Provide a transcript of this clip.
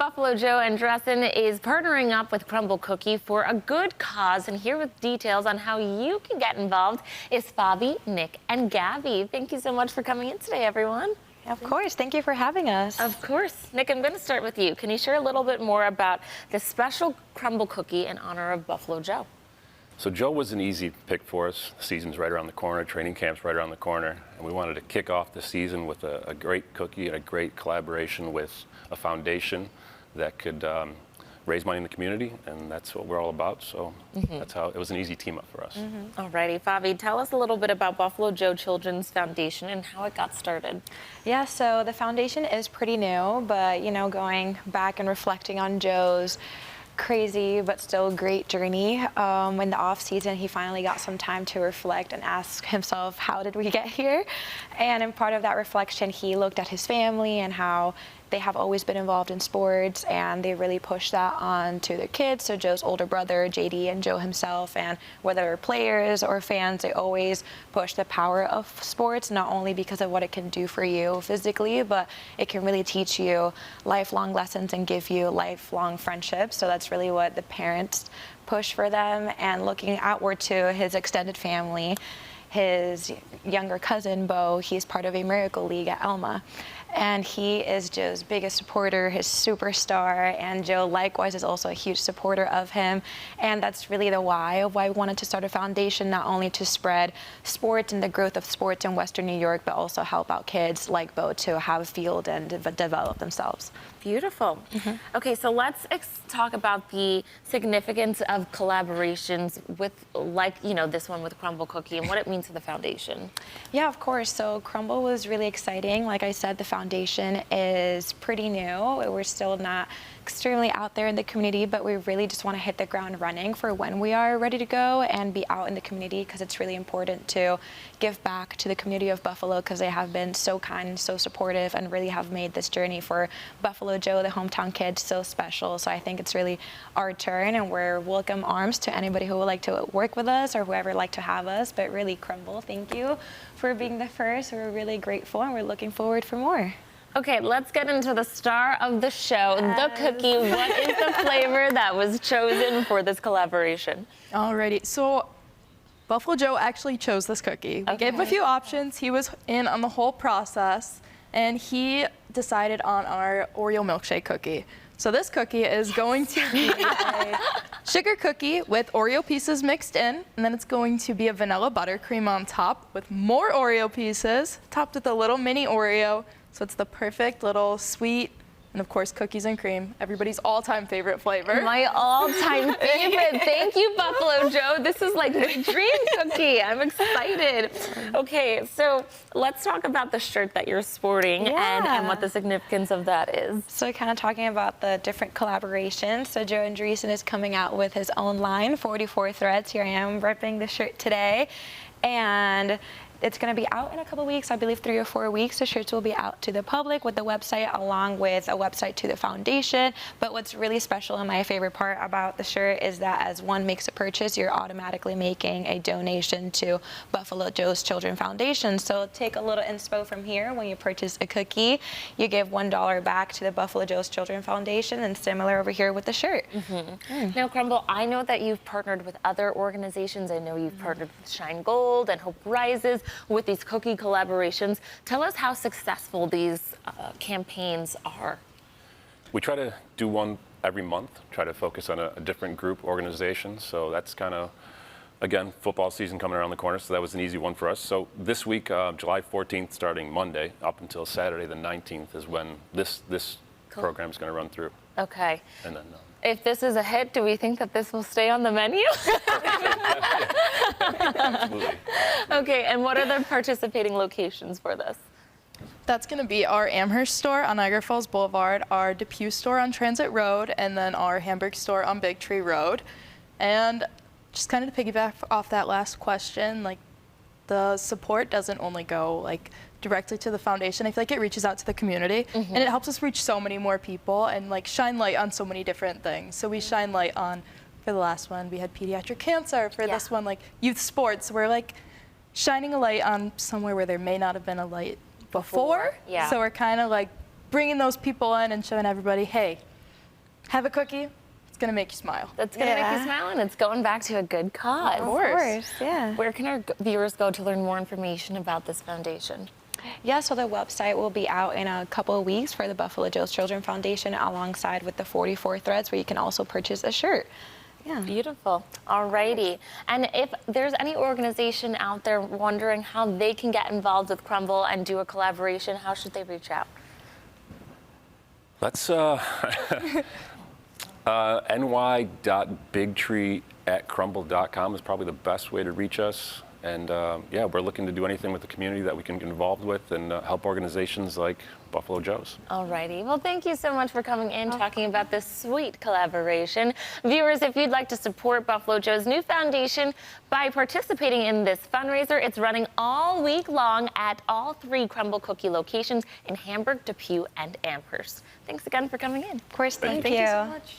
Buffalo Joe and Dresden is partnering up with Crumbl Cookie for a good cause. And here with details on how you can get involved is Fabi, Nick, and Gabby. Thank you so much for coming in today, everyone. Of course. Thank you for having us. Of course. Nick, I'm going to start with you. Can you share a little bit more about the special Crumbl Cookie in honor of Buffalo Joe? So Joe was an easy pick for us. The season's right around the corner, training camp's right around the corner, and we wanted to kick off the season with a great cookie and a great collaboration with a foundation that could raise money in the community, and that's what we're all about. So that's how it was an easy team up for us. Alrighty, Fabi, tell us a little bit about Buffalo Joe Children's Foundation and how it got started. Yeah, so the foundation is pretty new, but going back and reflecting on Joe's crazy but still great journey. In the off season, he finally got some time to reflect and ask himself, how did we get here? And in part of that reflection, he looked at his family and how they have always been involved in sports, and they really pushed that on to their kids. So Joe's older brother, JD, and Joe himself, and whether they're players or fans, they always push the power of sports, not only because of what it can do for you physically, but it can really teach you lifelong lessons and give you lifelong friendships. So that's really what the parents push for them. And looking outward to his extended family, his younger cousin, Bo, he's part of a Miracle League at Elma. And he is Joe's biggest supporter, his superstar, and Joe likewise is also a huge supporter of him. And that's really the why of why we wanted to start a foundation, not only to spread sports and the growth of sports in Western New York, but also help out kids like Bo to have a field and develop themselves. Beautiful. Okay, so let's talk about the significance of collaborations with, this one with Crumbl Cookie and what it means to the foundation. Yeah, of course. So Crumbl was really exciting. Like I said, the foundation is pretty new. We're still not extremely out there in the community, but we really just want to hit the ground running for when we are ready to go and be out in the community, because it's really important to give back to the community of Buffalo, because they have been so kind, so supportive, and really have made this journey for Buffalo Joe, the hometown kid, so special. So I think it's really our turn, and we're welcome arms to anybody who would like to work with us or whoever would like to have us. But really, Crumbl, thank you for being the first. We're really grateful, and we're looking forward for more. Okay, let's get into the star of the show, the cookie. What is the flavor that was chosen for this collaboration? Alrighty, so Buffalo Joe actually chose this cookie. We gave him a few options. He was in on the whole process, and he decided on our Oreo milkshake cookie. So this cookie is going to be a sugar cookie with Oreo pieces mixed in, and then it's going to be a vanilla buttercream on top with more Oreo pieces, topped with a little mini Oreo. So it's the perfect little sweet, and of course, cookies and cream, everybody's all-time favorite flavor. My all-time favorite. Thank you, Buffalo Joe. This is like my dream cookie. I'm excited. Okay, so let's talk about the shirt that you're sporting and what the significance of that is. So kind of talking about the different collaborations. So Joe Andreessen is coming out with his own line, 44 Threads. Here I am repping the shirt today. And it's going to be out in a couple weeks, I believe 3 or 4 weeks. The shirts will be out to the public with the website, along with a website to the foundation. But what's really special and my favorite part about the shirt is that as one makes a purchase, you're automatically making a donation to Buffalo Joe's Children Foundation. So take a little inspo from here. When you purchase a cookie, you give $1 back to the Buffalo Joe's Children Foundation, and similar over here with the shirt. Now, Crumbl, I know that you've partnered with other organizations. I know you've partnered with Shine Gold and Hope Rises with these cookie collaborations. Tell us how successful these campaigns are. We try to do one every month, try to focus on a different group organization. So that's kind of, again, football season coming around the corner, so that was an easy one for us. So this week, July 14th, starting Monday, up until Saturday the 19th is when this program is going to run through. Okay. And then if this is a hit, do we think that this will stay on the menu? absolutely. Okay, and what are the participating locations for this? That's going to be our Amherst store on Niagara Falls Boulevard, our Depew store on Transit Road, and then our Hamburg store on Big Tree Road. And just kind of to piggyback off that last question, like, the support doesn't only go directly to the foundation. I feel like it reaches out to the community, and it helps us reach so many more people and shine light on so many different things. So we shine light on, for the last one, we had pediatric cancer. For this one, youth sports. We're shining a light on somewhere where there may not have been a light before. Yeah. So we're kind of bringing those people in and showing everybody, hey, have a cookie. It's going to make you smile. That's going to make you Yeah. smile, and it's going back to a good cause. Of course. Yeah. Where can our viewers go to learn more information about this foundation? Yeah, so the website will be out in a couple of weeks for the Buffalo Joe's Children Foundation, alongside with the 44 threads, where you can also purchase a shirt. Yeah. Beautiful. Alrighty. And if there's any organization out there wondering how they can get involved with Crumbl and do a collaboration, how should they reach out? Let's ny.bigtree@crumbl.com is probably the best way to reach us. And yeah, we're looking to do anything with the community that we can get involved with and help organizations like Buffalo Joe's. Alrighty. Well, thank you so much for coming in, talking about this sweet collaboration. Viewers, if you'd like to support Buffalo Joe's new foundation by participating in this fundraiser, it's running all week long at all 3 Crumbl cookie locations in Hamburg, Depew, and Amherst. Thanks again for coming in. Of course, thank Thank you. you so much.